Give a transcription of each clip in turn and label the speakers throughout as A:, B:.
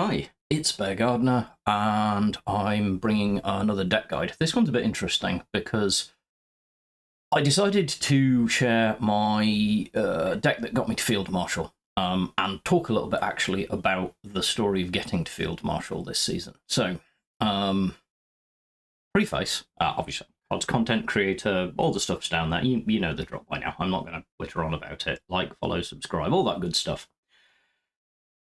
A: Hi, it's Bear Gardener, and I'm bringing another deck guide. This one's a bit interesting because I decided to share my deck that got me to Field Marshal, and talk a little bit actually about the story of getting to Field Marshal this season. So, preface, obviously, odds content creator, all the stuff's down there. You know the drop by now. I'm not going to twitter on about it. Like, follow, subscribe, all that good stuff.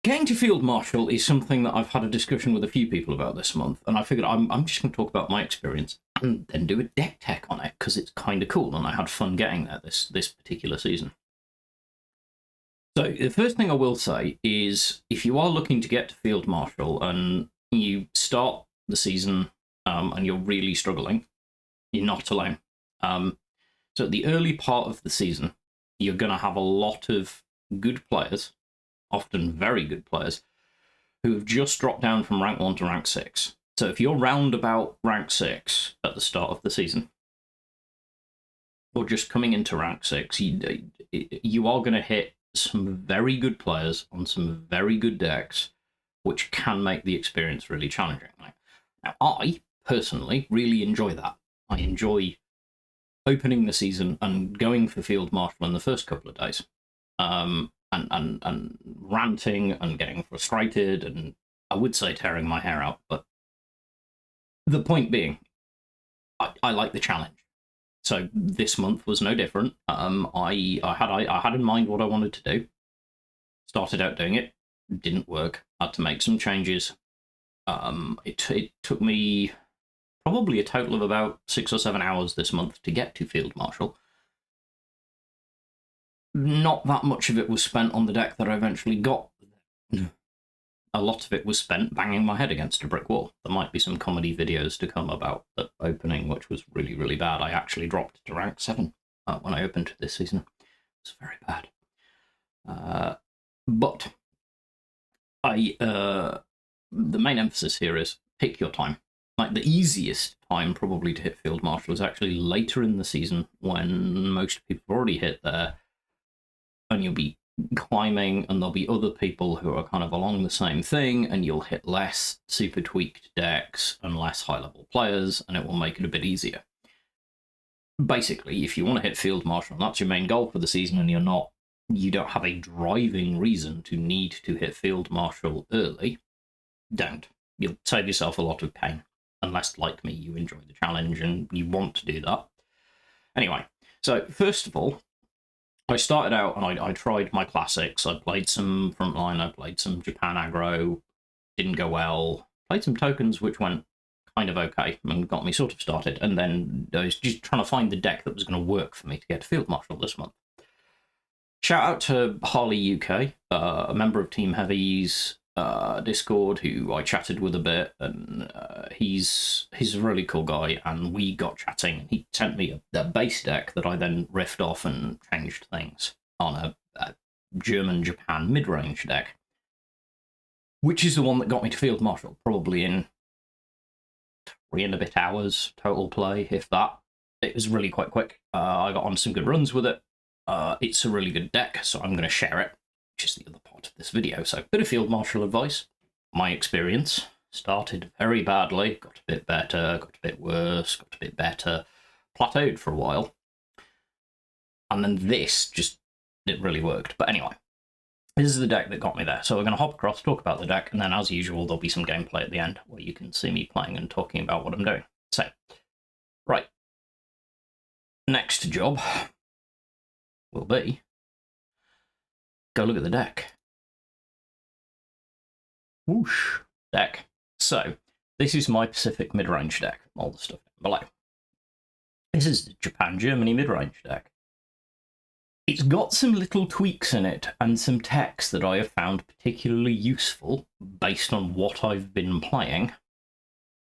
A: Getting to Field Marshal is something that I've had a discussion with a few people about this month, and I figured I'm just going to talk about my experience and then do a deck tech on it, because it's kind of cool, and I had fun getting there this particular season. So the first thing I will say is, if you are looking to get to Field Marshal and you start the season and you're really struggling, you're not alone. So at the early part of the season, you're going to have a lot of good players, often very good players, who have just dropped down from rank 1 to rank 6. So if you're round about rank 6 at the start of the season, or just coming into rank 6, you are going to hit some very good players on some very good decks, which can make the experience really challenging. Now, I personally really enjoy that. I enjoy opening the season and going for Field Marshal in the first couple of days. And ranting and getting frustrated, and I would say tearing my hair out, but the point being, I like the challenge. So this month was no different. I had in mind what I wanted to do. Started out doing it, didn't work. Had to make some changes. It took me probably a total of about 6 or 7 hours this month to get to Field Marshal. Not that much of it was spent on the deck that I eventually got. A lot of it was spent banging my head against a brick wall. There might be some comedy videos to come about the opening, which was really, really bad. I actually dropped to rank 7 when I opened this season. It was very bad. But the main emphasis here is pick your time. Like, the easiest time probably to hit Field Marshal is actually later in the season, when most people have already hit there, and you'll be climbing, and there'll be other people who are kind of along the same thing, and you'll hit less super tweaked decks and less high-level players, and it will make it a bit easier. Basically, if you want to hit Field Marshal, and that's your main goal for the season, and you don't have a driving reason to need to hit Field Marshal early, don't. You'll save yourself a lot of pain, unless, like me, you enjoy the challenge and you want to do that. Anyway, so first of all, I started out and I tried my classics. I played some Frontline, I played some Japan aggro, didn't go well. Played some tokens, which went kind of okay and got me sort of started. And then I was just trying to find the deck that was going to work for me to get to Field Marshal this month. Shout out to Harley UK, a member of Team Heavy's Discord, who I chatted with a bit, and he's a really cool guy, and we got chatting, and he sent me a base deck that I then riffed off and changed things on a German-Japan mid-range deck, which is the one that got me to Field Marshal, probably in 3 and a bit hours total play, if that. It was really quite quick. I got on some good runs with it. It's a really good deck, so I'm going to share it, which is the other part of this video. So, a bit of Field Marshal advice. My experience: started very badly, got a bit better, got a bit worse, got a bit better, plateaued for a while, and then it really worked. But anyway, this is the deck that got me there. So we're going to hop across, talk about the deck, and then, as usual, there'll be some gameplay at the end where you can see me playing and talking about what I'm doing. So, right. Next job will be go look at the deck. Whoosh. Deck. So, this is my Pacific mid-range deck. All the stuff below. This is the Japan-Germany mid-range deck. It's got some little tweaks in it and some techs that I have found particularly useful based on what I've been playing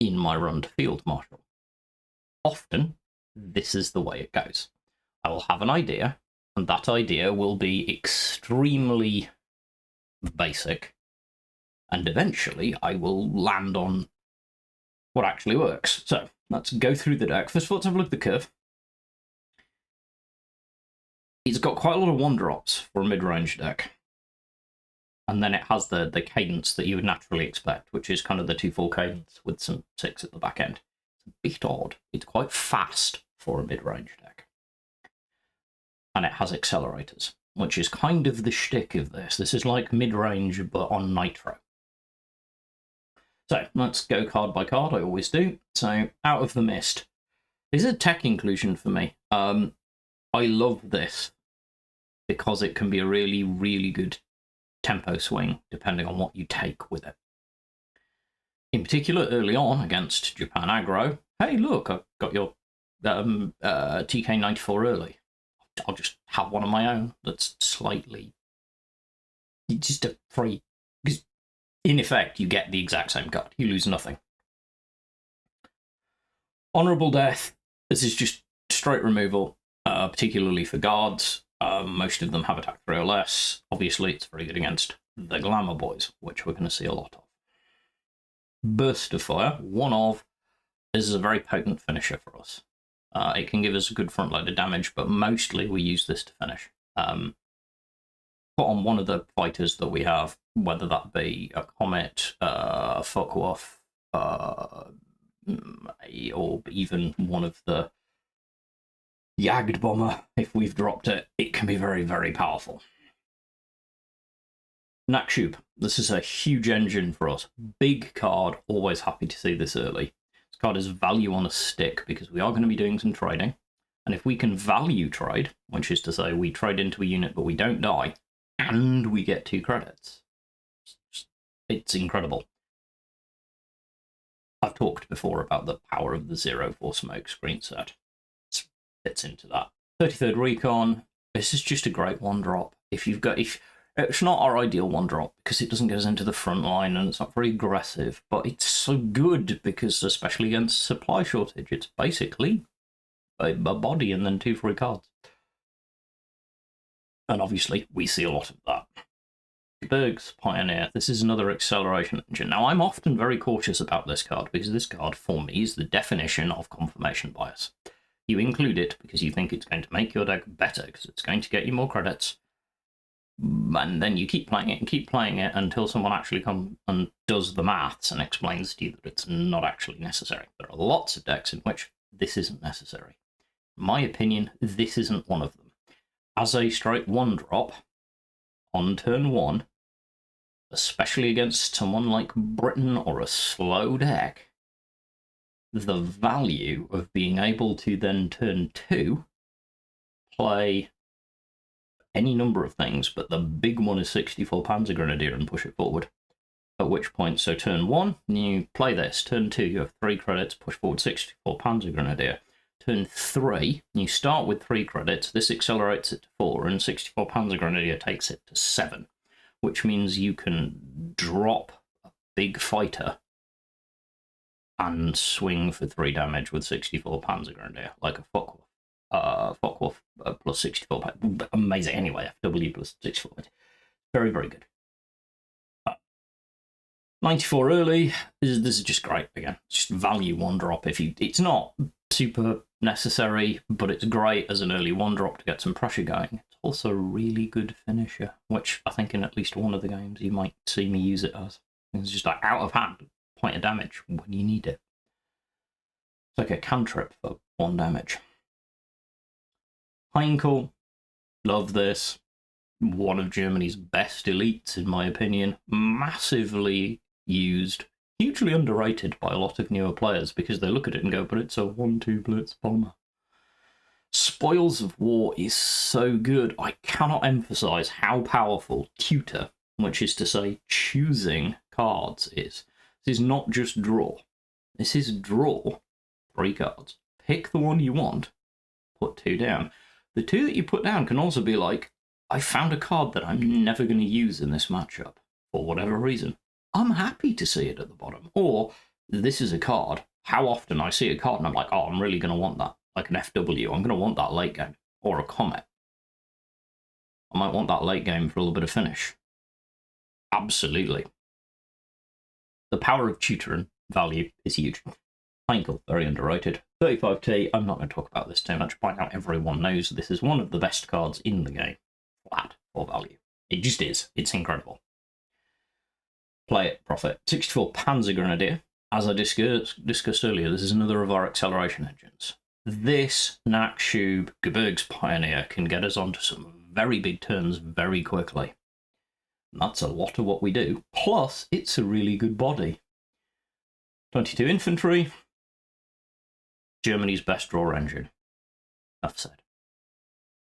A: in my run to Field Marshal. Often, this is the way it goes. I will have an idea, and that idea will be extremely basic, and eventually I will land on what actually works. So, let's go through the deck. First of all, let's have a look at the curve. It's got quite a lot of 1-drops for a mid-range deck. And then it has the cadence that you would naturally expect, which is kind of the 2/4 cadence with some 6 at the back end. It's a bit odd. It's quite fast for a mid-range deck. And it has accelerators, which is kind of the shtick of this. This is like mid-range, but on nitro. So let's go card by card, I always do. So Out of the Mist. This is a tech inclusion for me. I love this because it can be a really, really good tempo swing, depending on what you take with it. In particular, early on against Japan aggro, hey, look, I've got your TK94 early. I'll just have one of my own that's slightly just a free. Because in effect, you get the exact same card. You lose nothing. Honourable Death. This is just straight removal, particularly for guards. Most of them have attack 3 or less. Obviously, it's very good against the Glamour Boys, which we're going to see a lot of. Burst of Fire, one of. This is a very potent finisher for us. It can give us a good front-loaded damage, but mostly we use this to finish. Put on one of the fighters that we have, whether that be a Comet, a Focke-Wulf, or even one of the Jagd Bomber, if we've dropped it, it can be very, very powerful. NACHSCHUB. This is a huge engine for us. Big card, always happy to see this early. This card is value on a stick because we are going to be doing some trading. And if we can value trade, which is to say we trade into a unit but we don't die, and we get 2 credits, it's incredible. I've talked before about the power of the 0-4 smoke screen set. It fits into that. 33rd Recon. This is just a great one drop. If it's not our ideal one drop because it doesn't get us into the front line and it's not very aggressive, but it's so good because, especially against supply shortage, it's basically a body and then 2 free cards. And obviously, we see a lot of that. GEBIRGS-PIONIER. This is another acceleration engine. Now, I'm often very cautious about this card because this card, for me, is the definition of confirmation bias. You include it because you think it's going to make your deck better because it's going to get you more credits. And then you keep playing it and keep playing it until someone actually comes and does the maths and explains to you that it's not actually necessary. There are lots of decks in which this isn't necessary. In my opinion, this isn't one of them. As a straight one drop, on turn 1, especially against someone like Britain or a slow deck, the value of being able to then turn 2 play any number of things, but the big one is 64 Panzergrenadier and push it forward. At which point, so turn 1, you play this. Turn 2, you have 3 credits, push forward 64 Panzergrenadier. Turn 3, you start with 3 credits, this accelerates it to 4, and 64 Panzergrenadier takes it to 7, which means you can drop a big fighter and swing for 3 damage with 64 Panzergrenadier, like a Focke-Wulf plus 64. Amazing. Anyway, FW plus 64. Very, very good. 94 early. This is just great. Again, just value one drop. It's not super necessary, but it's great as an early one drop to get some pressure going. It's also a really good finisher, which I think in at least one of the games you might see me use it as. It's just like out of hand, point of damage when you need it. It's like a cantrip for 1 damage. HEINKEL, love this. One of Germany's best elites, in my opinion. Massively used, hugely underrated by a lot of newer players because they look at it and go, but it's a 1-2 blitz bomber. Spoils of War is so good. I cannot emphasize how powerful tutor, which is to say choosing cards, is. This is not just draw. This is draw 3 cards. Pick the one you want, put 2 down. The 2 that you put down can also be like, I found a card that I'm never going to use in this matchup, for whatever reason. I'm happy to see it at the bottom. Or, this is a card. How often I see a card and I'm like, oh, I'm really going to want that. Like an FW, I'm going to want that late game. Or a Comet. I might want that late game for a little bit of finish. Absolutely. The power of tutoring value is huge. HEINKEL, very underrated. 35T, I'm not going to talk about this too much. By now everyone knows this is one of the best cards in the game. Flat for value. It just is. It's incredible. Play it, profit. 64 PANZERGRENADIER. As I discussed earlier, this is another of our acceleration engines. This NACHSCHUB GEBIRGS-PIONIER can get us onto some very big turns very quickly. And that's a lot of what we do. Plus, it's a really good body. 22 infantry. Germany's best draw engine. Enough said.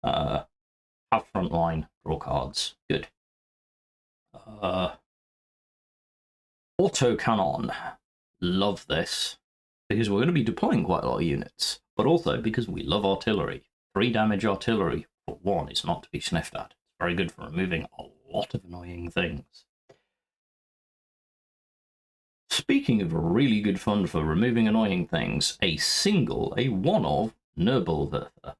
A: Have frontline, draw cards. Good. Autokanone. Love this. Because we're going to be deploying quite a lot of units. But also because we love artillery. 3 damage artillery for 1 is not to be sniffed at. It's very good for removing a lot of annoying things. Speaking of really good fun for removing annoying things, a one-of NEBELWERFER.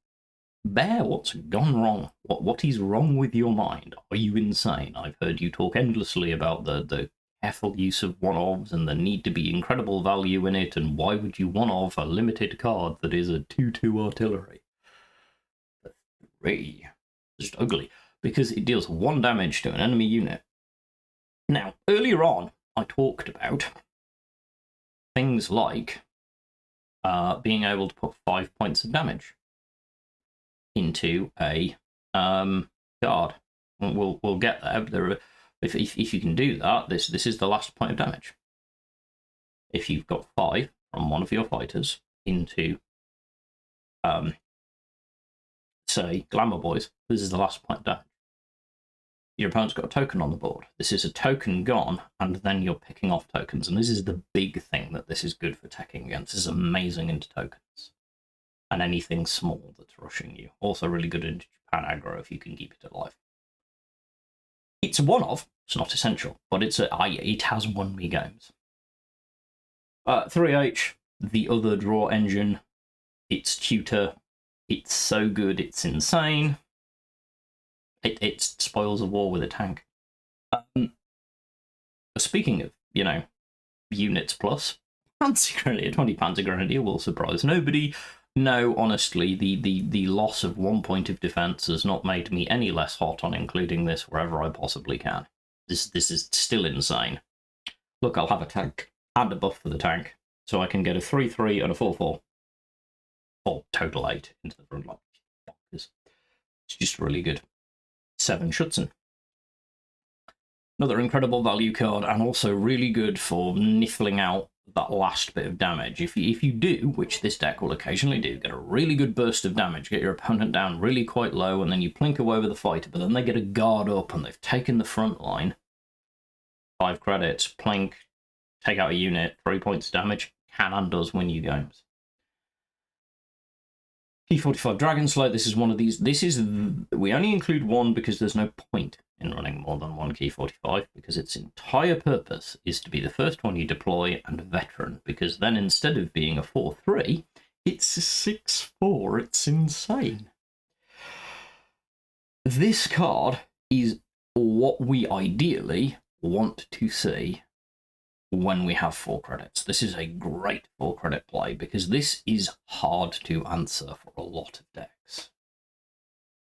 A: Bear, what's gone wrong? What is wrong with your mind? Are you insane? I've heard you talk endlessly about the careful use of one-ofs and the need to be incredible value in it, and why would you one-off a limited card that is a 2/2 artillery? 3. It's just ugly, because it deals 1 damage to an enemy unit. Now, earlier on, I talked about things like being able to put 5 points of damage into a card. We'll get there. If you can do that, this is the last point of damage. If you've got 5 from one of your fighters into, say, Glamour Boys, this is the last point of damage. Your opponent's got a token on the board. This is a token gone, and then you're picking off tokens. And this is the big thing that this is good for teching against. This is amazing into tokens. And anything small that's rushing you. Also really good into Japan aggro if you can keep it alive. It's a one-off. It's not essential, but it has won me games. 3H, the other draw engine. It's tutor. It's so good, it's insane. It spoils a war with a tank. Speaking of, units plus, PANZERGRENADIER, 20 PANZERGRENADIER will surprise nobody. No, honestly, the loss of 1 point of defense has not made me any less hot on including this wherever I possibly can. This is still insane. Look, I'll have a tank and a buff for the tank, so I can get a 3/3 and a 4/4. Or total 8 into the front line. It's just really good. 7 SCHÜTZEN. Another incredible value card, and also really good for niffling out that last bit of damage. If you do, which this deck will occasionally do, get a really good burst of damage, get your opponent down really quite low, and then you plink away with the fighter, but then they get a guard up and they've taken the front line. 5 credits, plink, take out a unit, 3 points of damage, can and does win you games. P45 Dragon Slayer, this is one of these. We only include 1 because there's no point in running more than 1 Key 45, because its entire purpose is to be the first one you deploy and veteran, because then instead of being a 4/3, it's a 6/4. It's insane. This card is what we ideally want to see when we have 4 credits. This is a great 4 credit play, because this is hard to answer for a lot of decks.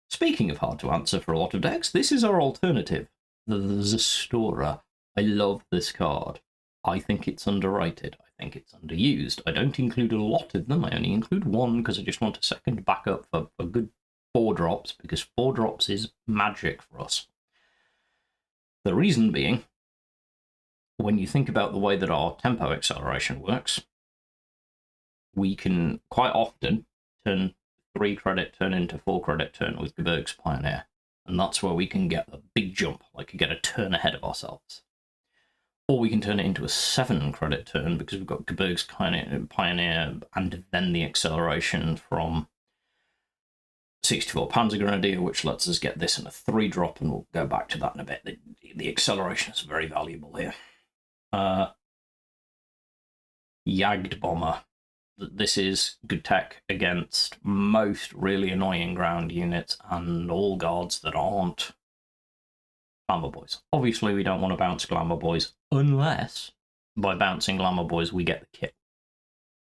A: Speaking of hard to answer for a lot of decks, this is our alternative, the ZERSTÖRER. I love this card. I think it's underrated. I think it's underused. I don't include a lot of them. I only include 1 because I just want a second backup for good 4 drops, because 4 drops is magic for us. The reason being, when you think about the way that our tempo acceleration works, we can quite often turn 3 credit turn into 4 credit turn with GEBIRGS-PIONIER, and that's where we can get a big jump, like get a turn ahead of ourselves. Or we can turn it into a 7 credit turn because we've got GEBIRGS-PIONIER and then the acceleration from 64 PANZERGRENADIER, which lets us get this in a 3 drop, and we'll go back to that in a bit. The acceleration is very valuable here. Jagdbomber. This is good tech against most really annoying ground units and all guards that aren't Glamour Boys. Obviously, we don't want to bounce Glamour Boys unless by bouncing Glamour Boys we get the kill.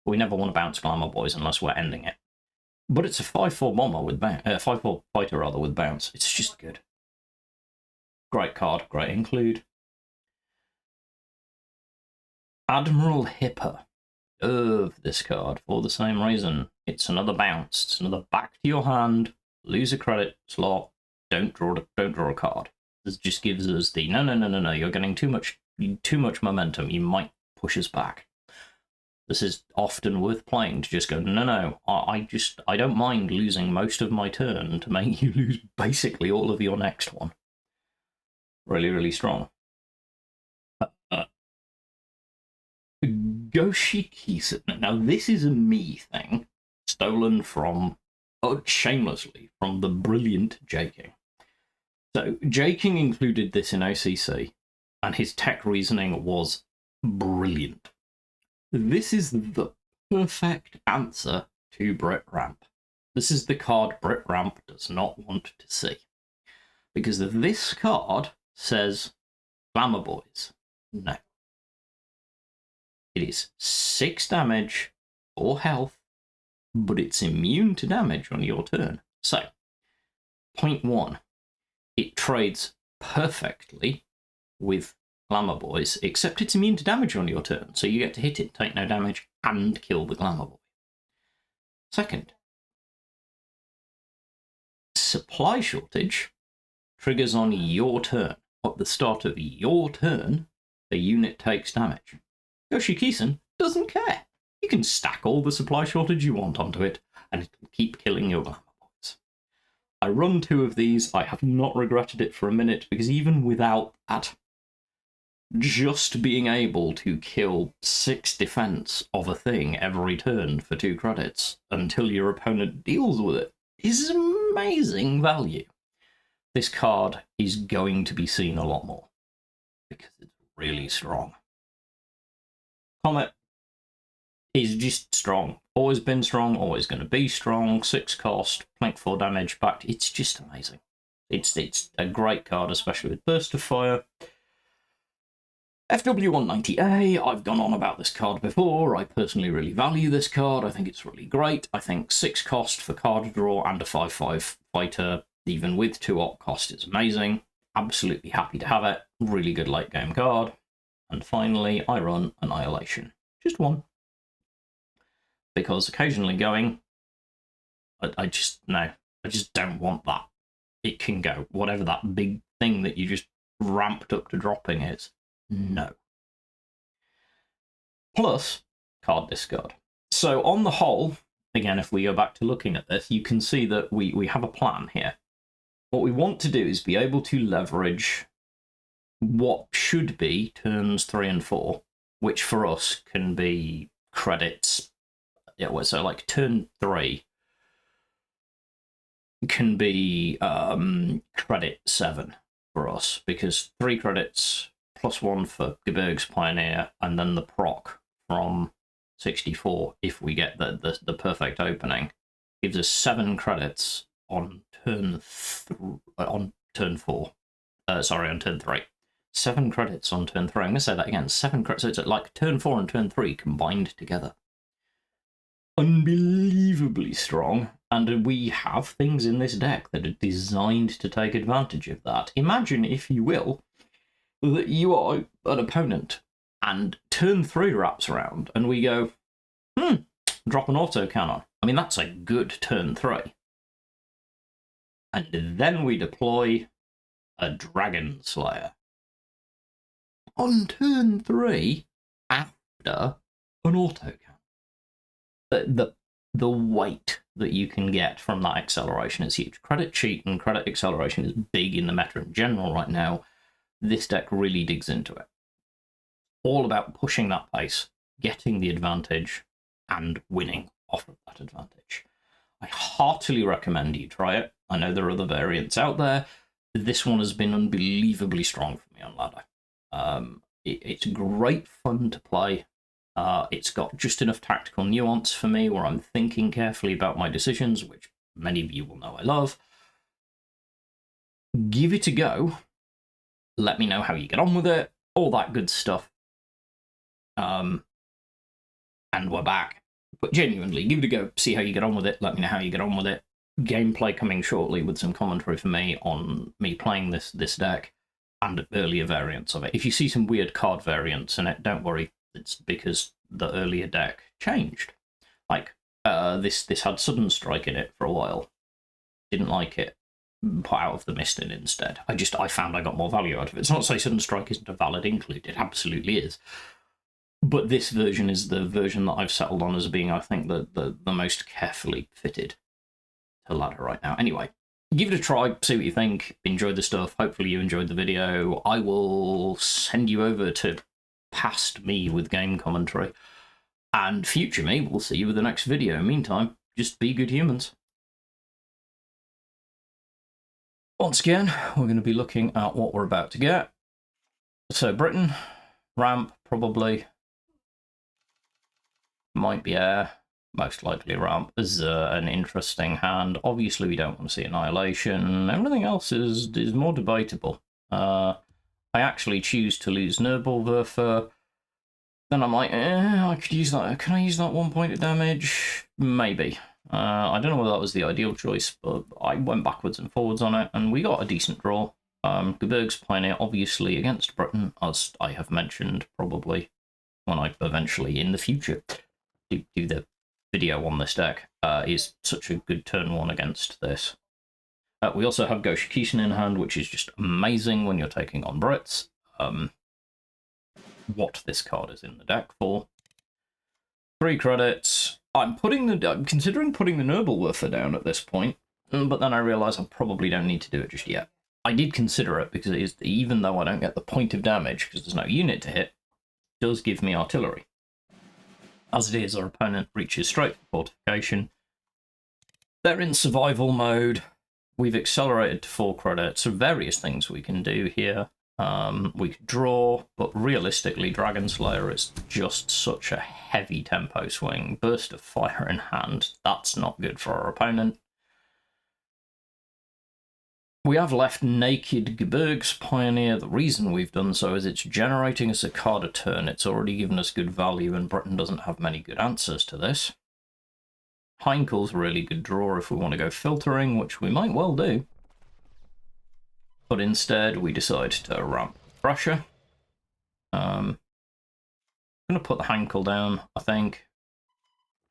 A: We never want to bounce Glamour Boys unless we're ending it. But it's a 5/4 bomber with 5/4 fighter rather with bounce. It's just good. Great card, great include. Admiral Hipper. Love this card for the same reason. It's another bounce. It's another back to your hand. Lose a credit slot. Don't draw a card. This just gives us the no. You're getting too much momentum. You might push us back. This is often worth playing to just go no. I don't mind losing most of my turn to make you lose basically all of your next one. Really strong. Goshikisen. Now this is a me thing, stolen from, shamelessly, from the brilliant J-King. So J-King included this in OCC, and his tech reasoning was brilliant. This is the perfect answer to Brit Ramp. This is the card Brit Ramp does not want to see. Because this card says, Glamour Boys, no. It is 6 damage, 4 health, but it's immune to damage on your turn. So, point 1, it trades perfectly with Glamour Boys, except it's immune to damage on your turn, so you get to hit it, take no damage, and kill the Glamour Boy. Second, supply shortage triggers on your turn. At the start of your turn, the unit takes damage. Goshikisen doesn't care. You can stack all the supply shortage you want onto it, and it'll keep killing your Glamour Boys. I run 2 of these. I have not regretted it for a minute, because even without that, just being able to kill 6 defense of a thing every turn for 2 credits until your opponent deals with it is amazing value. This card is going to be seen a lot more, because it's really strong. Comet is just strong. Always been strong, always going to be strong. 6 cost, plink 4 damage back. It's just amazing. It's a great card, especially with Burst of Fire. FW190A, I've gone on about this card before. I personally really value this card. I think it's really great. I think 6 cost for card draw and a 5/5 fighter, even with 2 op cost, is amazing. Absolutely happy to have it. Really good late game card. And finally, I run Annihilation. Just 1. Because occasionally going, I just don't want that. It can go. Whatever that big thing that you just ramped up to dropping is. No. Plus, card discard. So on the whole, again, if we go back to looking at this, you can see that we have a plan here. What we want to do is be able to leverage what should be turns 3 and 4, which for us can be credits. Yeah, well, so like turn 3 can be credit 7 for us, because 3 credits plus 1 for GEBIRGS-PIONIER, and then the proc from 64 if we get the perfect opening, gives us 7 credits on turn 4. Sorry, on turn 3. 7 credits on turn 3. I'm going to say that again. 7 credits. So it's like turn 4 and turn 3 combined together. Unbelievably strong. And we have things in this deck that are designed to take advantage of that. Imagine, if you will, that you are an opponent and turn 3 wraps around and we go, drop an autocannon. I mean, that's a good turn 3. And then we deploy a Dragon Slayer on turn 3 after an autocannon. The weight that you can get from that acceleration is huge. Credit cheat and credit acceleration is big in the meta in general right now. This deck really digs into it. All about pushing that pace, getting the advantage, and winning off of that advantage. I heartily recommend you try it. I know there are other variants out there. This one has been unbelievably strong for me on ladder. It's great fun to play. It's got just enough tactical nuance for me where I'm thinking carefully about my decisions, which many of you will know I love. Give it a go. Let me know how you get on with it. All that good stuff. And we're back. But genuinely, give it a go. See how you get on with it. Let me know how you get on with it. Gameplay coming shortly with some commentary for me on me playing this deck and earlier variants of it. If you see some weird card variants in it, don't worry. It's because the earlier deck changed. Like, this had Sudden Strike in it for a while. Didn't like it. Put Out of the Mist in instead. I found I got more value out of it. It's not to say Sudden Strike isn't a valid include. It absolutely is. But this version is the version that I've settled on as being, I think, the most carefully fitted to ladder right now. Anyway, give it a try, see what you think, enjoy the stuff. Hopefully you enjoyed the video. I will send you over to past me with game commentary. And future me will see you with the next video. Meantime, just be good humans. Once again, we're going to be looking at what we're about to get. So Britain, ramp, probably. Might be air, most likely ramp. Is an interesting hand. Obviously, we don't want to see annihilation. Everything else is more debatable. I actually choose to lose NEBELWERFER. Then I'm like, I could use that. Can I use that 1 point of damage? Maybe. I don't know whether that was the ideal choice, but I went backwards and forwards on it, and we got a decent draw. GEBIRGS-PIONIER, obviously, against Britain, as I have mentioned, probably when I eventually, in the future, do the video on this deck, is such a good turn one against this. We also have SCHÜTZEN in hand, which is just amazing when you're taking on Brits. What this card is in the deck for. 3 credits. I'm considering putting the NEBELWERFER down at this point, but then I realise I probably don't need to do it just yet. I did consider it because it is, even though I don't get the point of damage because there's no unit to hit, it does give me artillery. As it is, our opponent reaches straight for fortification. They're in survival mode. We've accelerated to 4 credits, so various things we can do here. We could draw, but realistically, Dragon Slayer is just such a heavy tempo swing. Burst of Fire in hand, that's not good for our opponent. We have left naked GEBIRGS-PIONIER. The reason we've done so is it's generating us a card a turn. It's already given us good value, and Britain doesn't have many good answers to this. Heinkel's a really good draw if we want to go filtering, which we might well do. But instead, we decide to ramp Prussia. I'm going to put the Heinkel down, I think.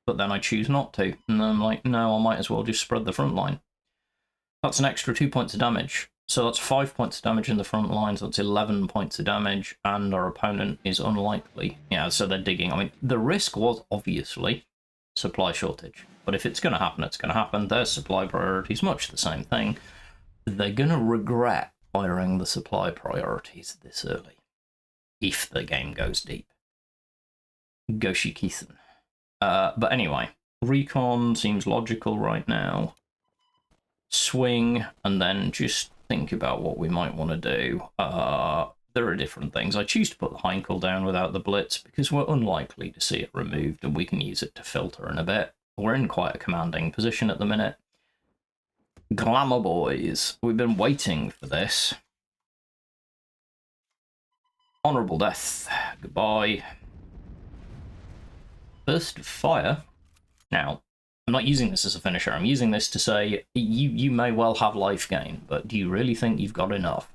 A: But then I choose not to. And then I'm like, no, I might as well just spread the front line. That's an extra 2 points of damage. So that's 5 points of damage in the front line, so that's 11 points of damage, and our opponent is unlikely. Yeah, so they're digging. I mean, the risk was obviously supply shortage. But if it's going to happen, it's going to happen. Their supply priorities, much the same thing. They're going to regret firing the supply priorities this early, if the game goes deep. SCHÜTZEN. But anyway, recon seems logical right now. Swing, and then just think about what we might want to do. There are different things. I choose to put the Heinkel down without the Blitz, because we're unlikely to see it removed, and we can use it to filter in a bit. We're in quite a commanding position at the minute. Glamour boys, we've been waiting for this. Honourable death, goodbye. Burst of Fire. Now, I'm not using this as a finisher, I'm using this to say, you may well have life gain, but do you really think you've got enough?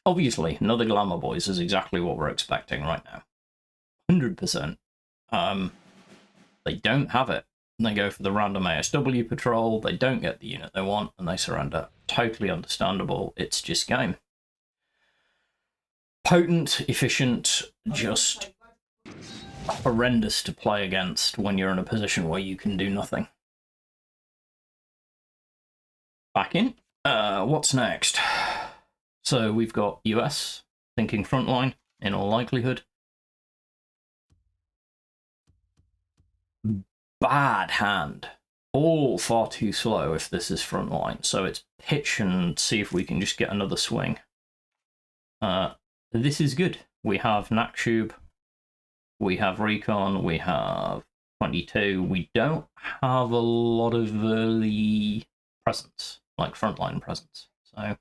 A: Obviously, another Glamour boys is exactly what we're expecting right now. 100%. They don't have it. They go for the random ASW patrol, they don't get the unit they want, and they surrender. Totally understandable, it's just game. Potent, efficient, just horrendous to play against when you're in a position where you can do nothing. Back in. What's next? So we've got US, thinking frontline, in all likelihood. Bad hand. All far too slow if this is frontline. So it's pitch and see if we can just get another swing. This is good. We have NACHSCHUB, we have Recon, we have 22. We don't have a lot of early presence, like frontline presence. So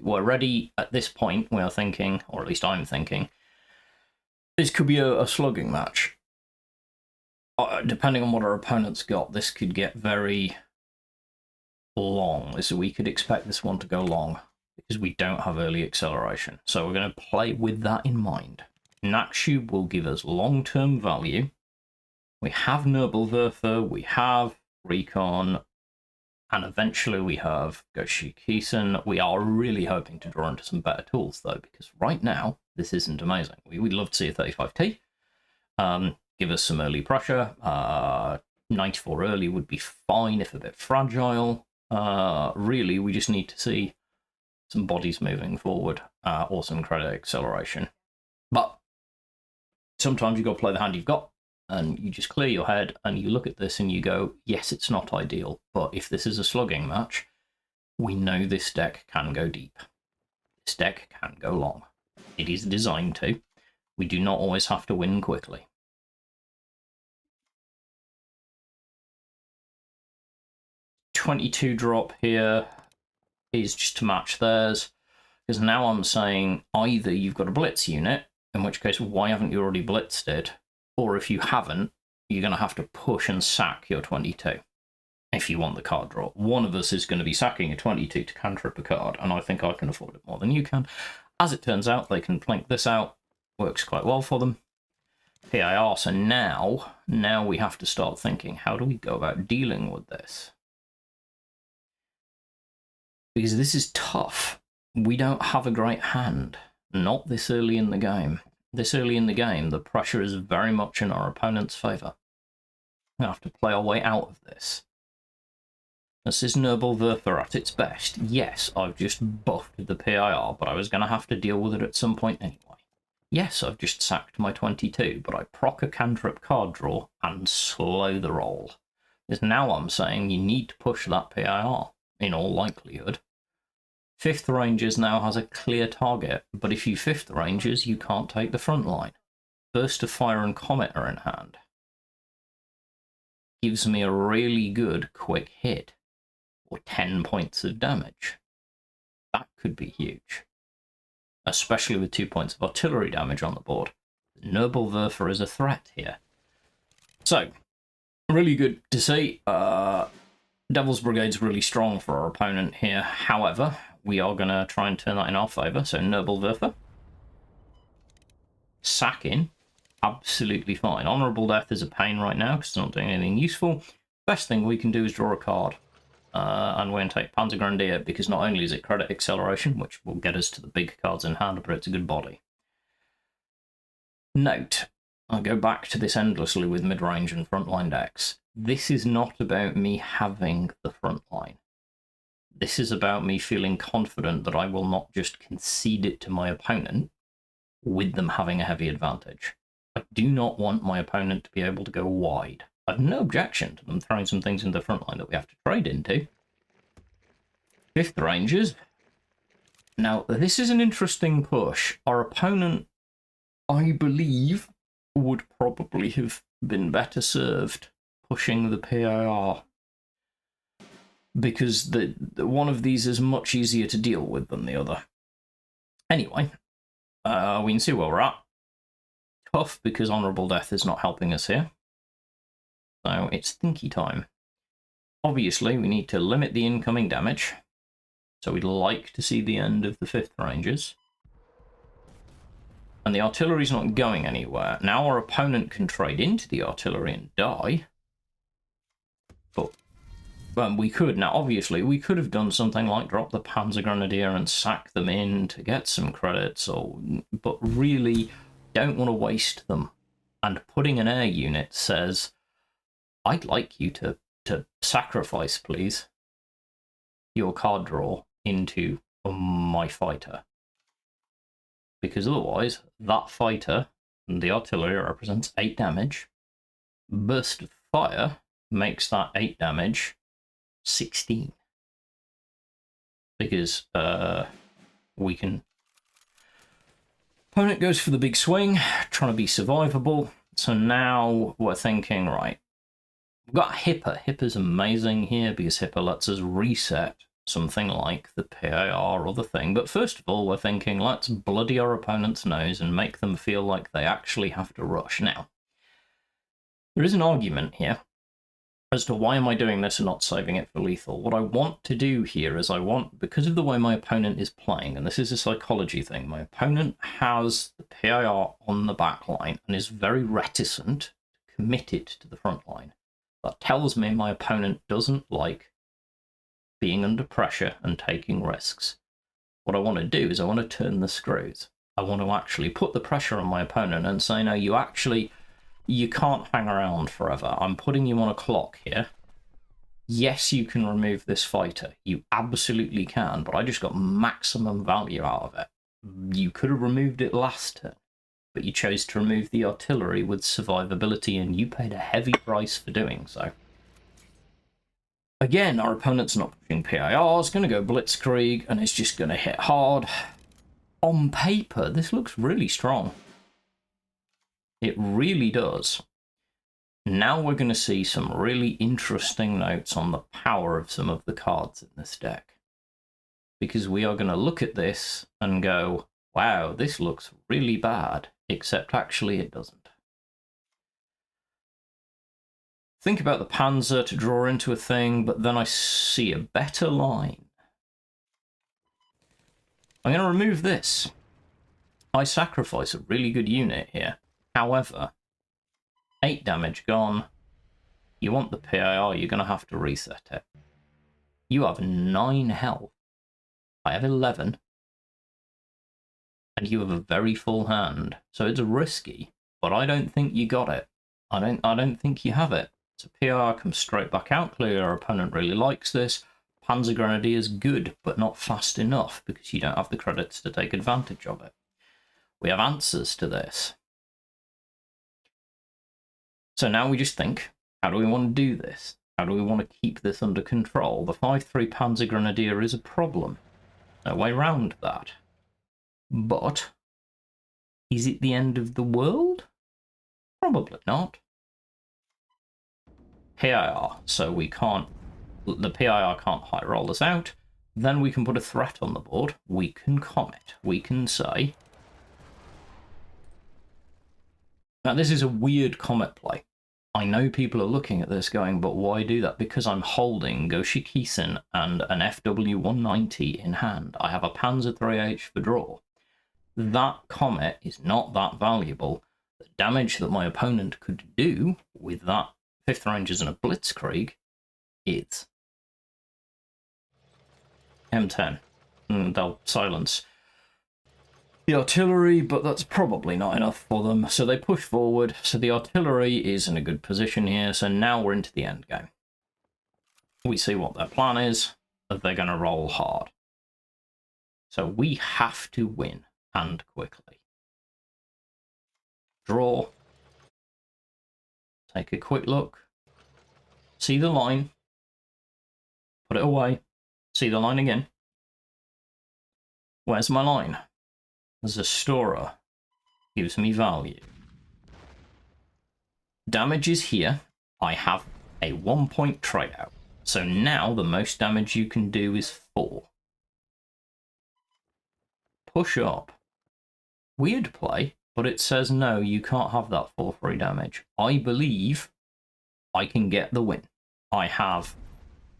A: we're ready at this point. We are thinking, or at least I'm thinking, this could be a slugging match. Depending on what our opponent's got, this could get very long. So we could expect this one to go long. because we don't have early acceleration. So we're going to play with that in mind. NACHSCHUB will give us long-term value. We have NEBELWERFER, we have Recon, and eventually we have SCHÜTZEN. We are really hoping to draw into some better tools, though, because right now, this isn't amazing. We'd love to see a 35T. Give us some early pressure. 94 early would be fine if a bit fragile. Really, we just need to see some bodies moving forward or some credit acceleration. But sometimes you've got to play the hand you've got, and you just clear your head and you look at this and you go, yes, it's not ideal, but if this is a slugging match, we know this deck can go deep. This deck can go long. It is designed to. We do not always have to win quickly. $22 drop here is just to match theirs, because now I'm saying either you've got a blitz unit, in which case why haven't you already blitzed it, or if you haven't, you're going to have to push and sack your 22 if you want the card draw. One of us is going to be sacking a 22 to cantrip a card, and I think I can afford it more than you can. As it turns out, they can plink this out. Works quite well for them. PIR, so now we have to start thinking, how do we go about dealing with this? Because this is tough. We don't have a great hand. Not this early in the game. This early in the game, the pressure is very much in our opponent's favour. We have to play our way out of this. This is NEBELWERFER at its best. Yes, I've just buffed the PIR, but I was going to have to deal with it at some point anyway. Yes, I've just sacked my 22, but I proc a cantrip card draw and slow the roll. Because now I'm saying you need to push that PIR, in all likelihood. 5th Rangers now has a clear target, but if you 5th Rangers, you can't take the front line. Burst of Fire and Comet are in hand. Gives me a really good quick hit, or 10 points of damage. That could be huge. Especially with 2 points of artillery damage on the board. NEBELWERFER is a threat here. So, really good to see. Devil's Brigade's really strong for our opponent here. However, we are going to try and turn that in our favour. So NEBELWERFER. Sacking. Absolutely fine. Honourable Death is a pain right now because it's not doing anything useful. Best thing we can do is draw a card. And we're going to take PANZERGRENADIER because not only is it credit acceleration, which will get us to the big cards in hand, but it's a good body. Note, I'll go back to this endlessly with mid-range and frontline decks. This is not about me having the front line. This is about me feeling confident that I will not just concede it to my opponent with them having a heavy advantage. I do not want my opponent to be able to go wide. I have no objection to them throwing some things into the front line that we have to trade into. 5th Rangers. Now, this is an interesting push. Our opponent, I believe, would probably have been better served pushing the PIR. Because one of these is much easier to deal with than the other. Anyway, we can see where we're at. Tough because Honourable Death is not helping us here. So it's thinky time. Obviously, we need to limit the incoming damage. So we'd like to see the end of the 5th Rangers. And the artillery's not going anywhere. Now our opponent can trade into the artillery and die. But we could. Now, obviously, we could have done something like drop the PANZERGRENADIER and sack them in to get some credits. But really, don't want to waste them. And putting an air unit says, I'd like you to sacrifice, please, your card draw into my fighter. Because otherwise, that fighter and the artillery represents 8 damage. Burst of Fire makes that 8 damage 16. Because we can... Opponent goes for the big swing, trying to be survivable. So now we're thinking, right, we've got HIPA. HIPA's amazing here because HIPA lets us reset something like the PIR or the thing. But first of all, we're thinking, let's bloody our opponent's nose and make them feel like they actually have to rush. Now, there is an argument here as to why am I doing this and not saving it for lethal. What I want to do here is because of the way my opponent is playing, and this is a psychology thing, my opponent has the PIR on the back line and is very reticent, committed to the front line. That tells me my opponent doesn't like being under pressure and taking risks. What I want to do is I want to turn the screws. I want to actually put the pressure on my opponent and say, no, you can't hang around forever. I'm putting you on a clock here. Yes, you can remove this fighter. You absolutely can, but I just got maximum value out of it. You could have removed it last turn, but you chose to remove the artillery with survivability, and you paid a heavy price for doing so. Again, our opponent's not pushing PIRs, going to go blitzkrieg, and it's just going to hit hard. On paper, this looks really strong. It really does. Now we're going to see some really interesting notes on the power of some of the cards in this deck. Because we are going to look at this and go, wow, this looks really bad, except actually it doesn't. Think about the Panzer to draw into a thing, but then I see a better line. I'm going to remove this. I sacrifice a really good unit here. However, 8 damage gone. You want the PIR, you're going to have to reset it. You have 9 health. I have 11. And you have a very full hand. So it's risky, but I don't think you got it. I don't think you have it. So PIR comes straight back out. Clearly our opponent really likes this. Panzergrenadier is good, but not fast enough because you don't have the credits to take advantage of it. We have answers to this. So now we just think, how do we want to do this? How do we want to keep this under control? The 5-3 Panzergrenadier is a problem. No way around that. But, is it the end of the world? Probably not. PIR, so we can't, the PIR can't high roll us out. Then we can put a threat on the board. We can comet. We can say, now this is a weird comet play. I know people are looking at this going, but why do that? Because I'm holding Goshikisen and an FW-190 in hand. I have a Panzer 3H for draw. That comet is not that valuable. The damage that my opponent could do with that 5th Rangers and a Blitzkrieg is M10. They'll silence the artillery, but that's probably not enough for them. So they push forward. So the artillery is in a good position here. So now we're into the end game. We see what their plan is, that they're going to roll hard. So we have to win, and quickly. Draw. Take a quick look. See the line. Put it away. See the line again. Where's my line? Zerstører gives me value. Damage is here. I have a 1-point trade out. So now the most damage you can do is 4. Push up. Weird play, but it says no, you can't have that 4-3 damage. I believe I can get the win. I have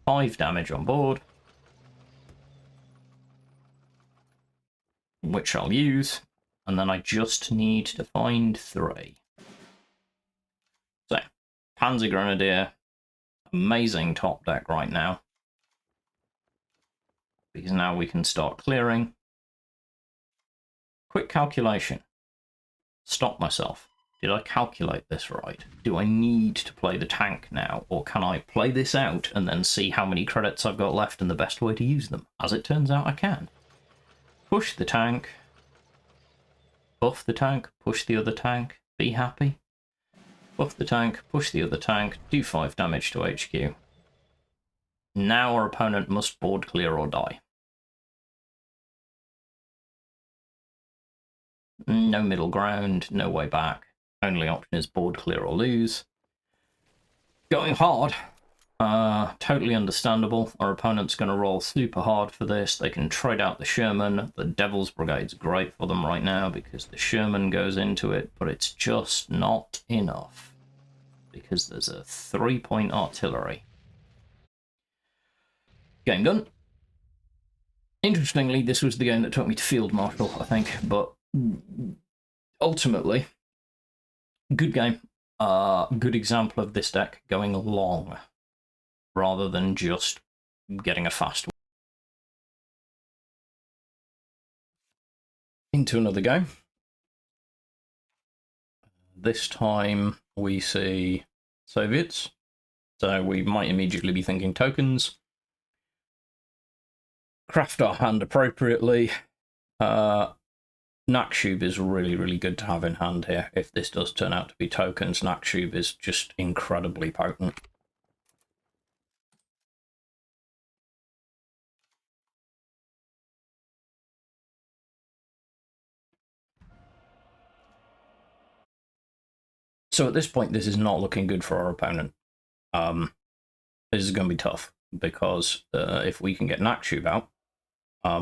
A: 5 damage on board, which I'll use, and then I just need to find 3. So, Panzergrenadier, amazing top deck right now, because now we can start clearing. Quick calculation. Stop myself. Did I calculate this right? Do I need to play the tank now, or can I play this out and then see how many credits I've got left and the best way to use them? As it turns out, I can. Push the tank, buff the tank, push the other tank, be happy. Buff the tank, push the other tank, do 5 damage to HQ. Now our opponent must board clear or die. No middle ground, no way back. Only option is board clear or lose. Going hard. Totally understandable. Our opponent's going to roll super hard for this. They can trade out the Sherman. The Devil's Brigade's great for them right now because the Sherman goes into it, but it's just not enough. because there's a 3-point artillery. Game done. Interestingly, this was the game that took me to Field Marshal, I think, but ultimately, good game. Good example of this deck going long rather than just getting a fast win. Into another game. This time we see Soviets, so we might immediately be thinking tokens. Craft our hand appropriately. NACHSCHUB is really, really good to have in hand here. If this does turn out to be tokens, NACHSCHUB is just incredibly potent. So at this point, this is not looking good for our opponent. This is going to be tough, because if we can get NACHSCHUB out,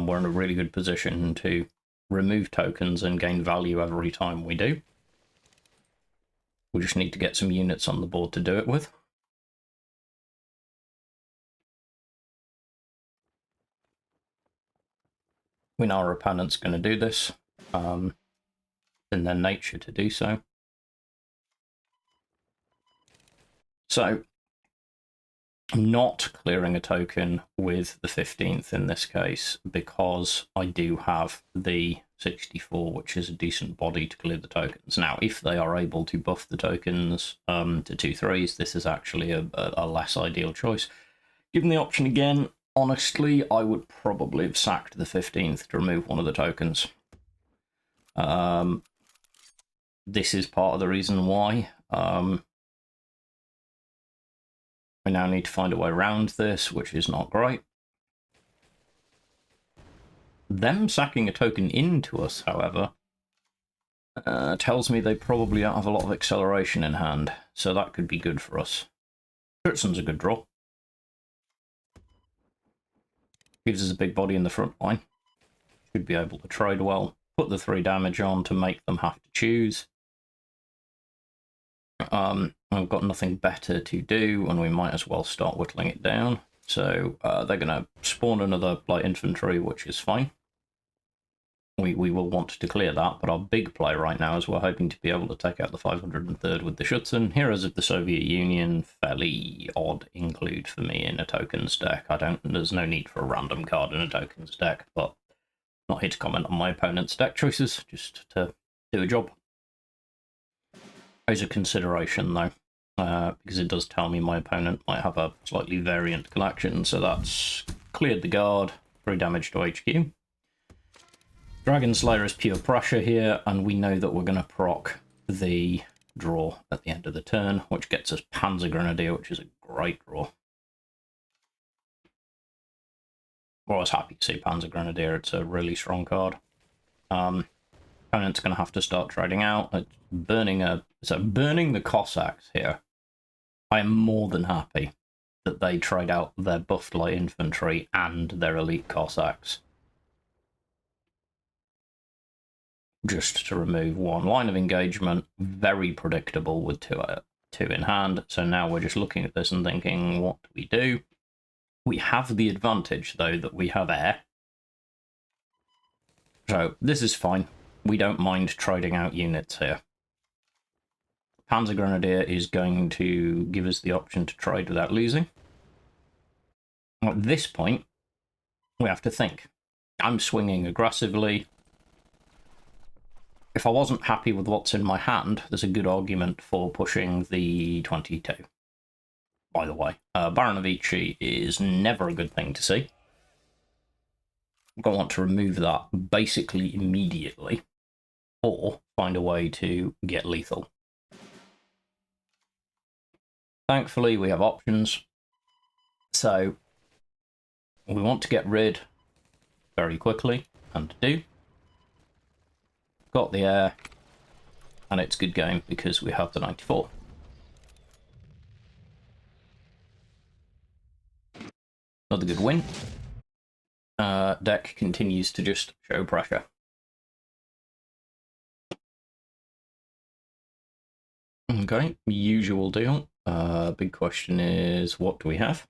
A: we're in a really good position to remove tokens and gain value every time we do. We just need to get some units on the board to do it with. We know our opponent's going to do this, in their nature to do so. So, I'm not clearing a token with the 15th in this case, because I do have the 64, which is a decent body to clear the tokens. Now, if they are able to buff the tokens to 2/3s, this is actually a less ideal choice. Given the option again, honestly, I would probably have sacked the 15th to remove one of the tokens. This is part of the reason why. We now need to find a way around this, which is not great. Them sacking a token into us, however, tells me they probably don't have a lot of acceleration in hand, so that could be good for us. SCHÜTZEN's a good draw. Gives us a big body in the front line. Should be able to trade well. Put the 3 damage on to make them have to choose. I've got nothing better to do, and we might as well start whittling it down. So they're going to spawn another light infantry, which is fine. We will want to clear that, but our big play right now is we're hoping to be able to take out the 503rd with the SCHÜTZEN. Heroes of the Soviet Union, fairly odd include for me in a tokens deck. There's no need for a random card in a tokens deck, but not here to comment on my opponent's deck choices, just to do a job. As a consideration, though, because it does tell me my opponent might have a slightly variant collection, so that's cleared the guard, 3 damage to HQ. Dragon Slayer is pure pressure here, and we know that we're going to proc the draw at the end of the turn, which gets us PANZERGRENADIER, which is a great draw. We're always happy to see PANZERGRENADIER, it's a really strong card. Opponent's going to have to start trading out. Burning the Cossacks here. I am more than happy that they trade out their buffed light infantry and their elite Cossacks, just to remove 1 line of engagement. Very predictable with 2 in hand. So now we're just looking at this and thinking, what do we do? We have the advantage, though, that we have air. So this is fine. We don't mind trading out units here. PANZERGRENADIER is going to give us the option to trade without losing. At this point, we have to think. I'm swinging aggressively. If I wasn't happy with what's in my hand, there's a good argument for pushing the 22. By the way, Baronovici is never a good thing to see. I'm going to want to remove that basically immediately, or find a way to get lethal. Thankfully, we have options. So we want to get rid very quickly, and do. Got the air, and it's good game because we have the 94. Another good win. Deck continues to just show pressure. Okay, usual deal. Big question is, what do we have?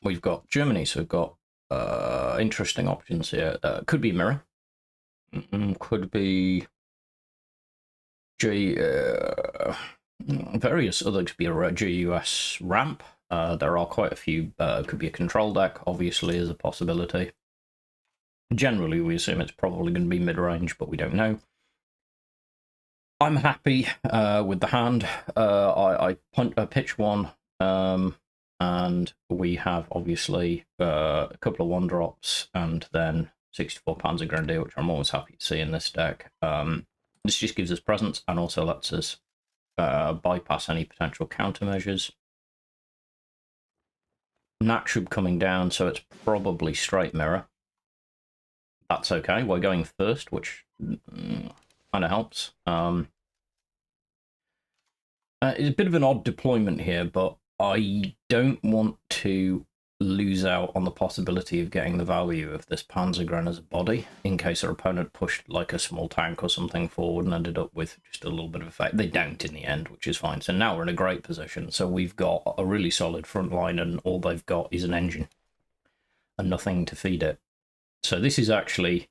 A: We've got Germany, so we've got interesting options here. Could be mirror. Could be various other. Could be a GUS ramp. There are quite a few. Could be a control deck, obviously, as a possibility. Generally, we assume it's probably going to be mid-range, but we don't know. I'm happy with the hand. I pitch one, and we have obviously a couple of one drops, and then 64 PANZERGRENADIER, which I'm always happy to see in this deck. This just gives us presence and also lets us bypass any potential countermeasures. NACHSCHUB coming down, so it's probably straight mirror. That's okay. We're going first, which kind of helps. It's a bit of an odd deployment here, but I don't want to lose out on the possibility of getting the value of this Panzergren as a body in case our opponent pushed like a small tank or something forward and ended up with just a little bit of effect. They don't in the end, which is fine. So now we're in a great position. So we've got a really solid front line, and all they've got is an engine and nothing to feed it. So this is actually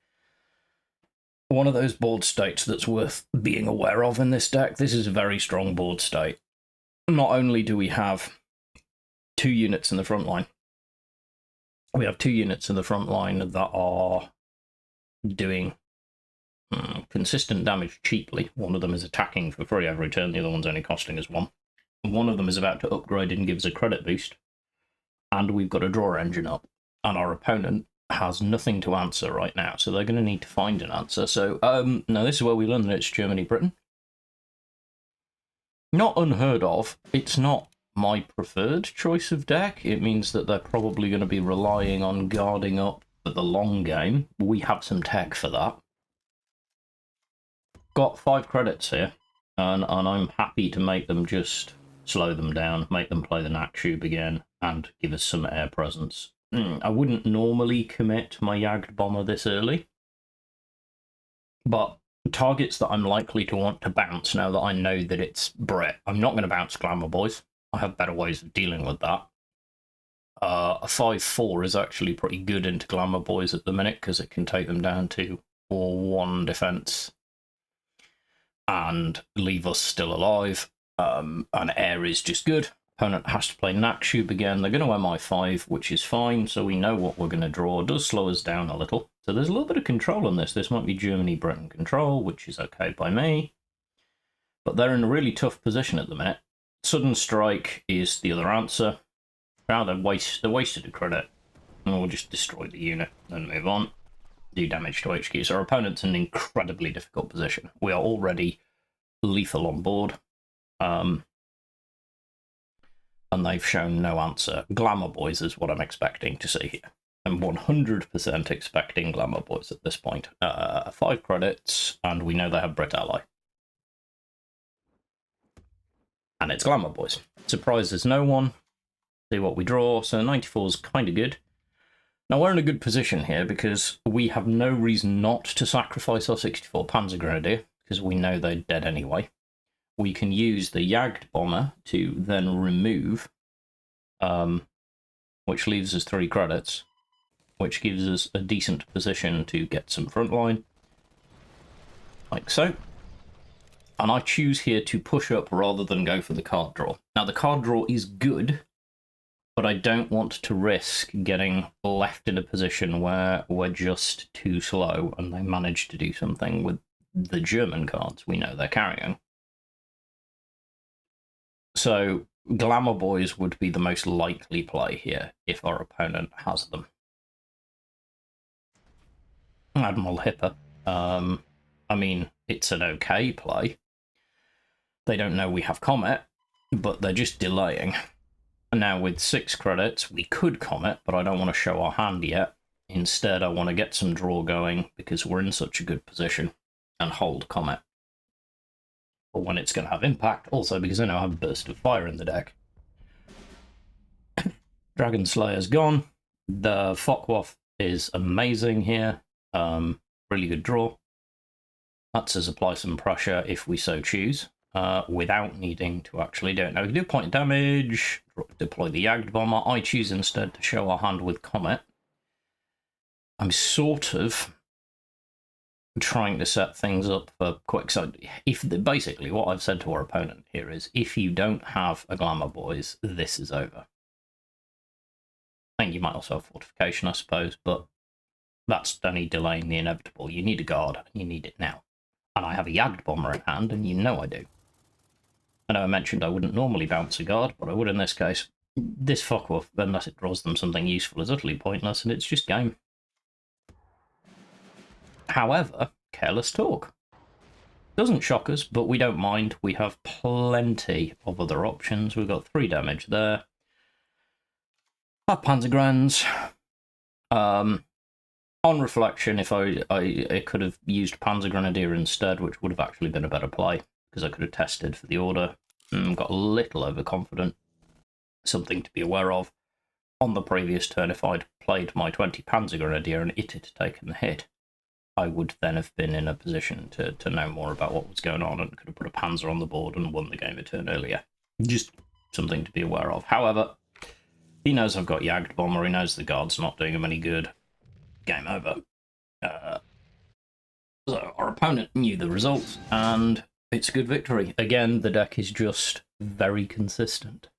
A: one of those board states that's worth being aware of in this deck. This is a very strong board state. Not only do we have 2 units in the front line, we have 2 units in the front line that are doing consistent damage cheaply. One of them is attacking for free every turn, the other one's only costing us 1. One of them is about to upgrade and gives a credit boost, and we've got a draw engine up, and our opponent has nothing to answer right now, so they're going to need to find an answer. So now this is where we learn that it's Germany, Britain. Not unheard of. It's not my preferred choice of deck. It means that they're probably going to be relying on guarding up for the long game. We have some tech for that. Got 5 credits here, and I'm happy to make them just slow them down, make them play the NACHSCHUB again, and give us some air presence. I wouldn't normally commit my Jagd Bomber this early, but targets that I'm likely to want to bounce now that I know that it's Brit. I'm not going to bounce Glamour Boys. I have better ways of dealing with that. A 5-4 is actually pretty good into Glamour Boys at the minute because it can take them down to 4-1 defense and leave us still alive. And air is just good. Opponent has to play NACHSCHUB again. They're going to MI5, which is fine, so we know what we're going to draw. It does slow us down a little. So there's a little bit of control on this. This might be Germany-Britain control, which is okay by me. But they're in a really tough position at the minute. Sudden strike is the other answer. Now they wasted a credit. And we'll just destroy the unit and move on. Do damage to HQ. So our opponent's in an incredibly difficult position. We are already lethal on board. And they've shown no answer. Glamour Boys is what I'm expecting to see here. I'm 100% expecting Glamour Boys at this point. 5 credits, and we know they have Brit Ally. And it's Glamour Boys. Surprises no one. See what we draw. So 94 is kind of good. Now we're in a good position here because we have no reason not to sacrifice our 64 Panzergrenadier because we know they're dead anyway. We can use the Jagd Bomber to then remove, which leaves us 3 credits, which gives us a decent position to get some frontline, like so. And I choose here to push up rather than go for the card draw. Now the card draw is good, but I don't want to risk getting left in a position where we're just too slow and they manage to do something with the German cards we know they're carrying. So Glamour Boys would be the most likely play here if our opponent has them. Admiral Hipper. I mean, it's an okay play. They don't know we have Comet, but they're just delaying. Now with 6 credits, we could Comet, but I don't want to show our hand yet. Instead, I want to get some draw going because we're in such a good position and hold Comet. Or when it's going to have impact, also because I now have a Burst of Fire in the deck. Dragon Slayer's gone. The Focke-Wulf is amazing here. Really good draw. lets us apply some pressure if we so choose, without needing to actually do it. Now, we can do point damage, deploy the Jagdbomber. I choose instead to show our hand with Comet. I'm sort of trying to set things up for quick. So, basically what I've said to our opponent here is, if you don't have a Glamour Boys, this is over. I think you might also have Fortification, I suppose, but that's only delaying the inevitable. You need a guard, and you need it now. And I have a Jagdbomber in hand, and you know I do. I know I mentioned I wouldn't normally bounce a guard, but I would in this case. This fuck-off, unless it draws them something useful, is utterly pointless, and it's just game. However, careless talk. Doesn't shock us, but we don't mind. We have plenty of other options. We've got 3 damage there. Have Panzergrens. On reflection, if I could have used Panzergrenadier instead, which would have actually been a better play, because I could have tested for the order. Got a little overconfident. Something to be aware of. On the previous turn, if I'd played my 20 Panzergrenadier and it had taken the hit, I would then have been in a position to know more about what was going on and could have put a Panzer on the board and won the game a turn earlier. Just something to be aware of. However, he knows I've got Jagdbomber, he knows the guard's not doing him any good. Game over. So our opponent knew the results, and it's a good victory. Again, the deck is just very consistent.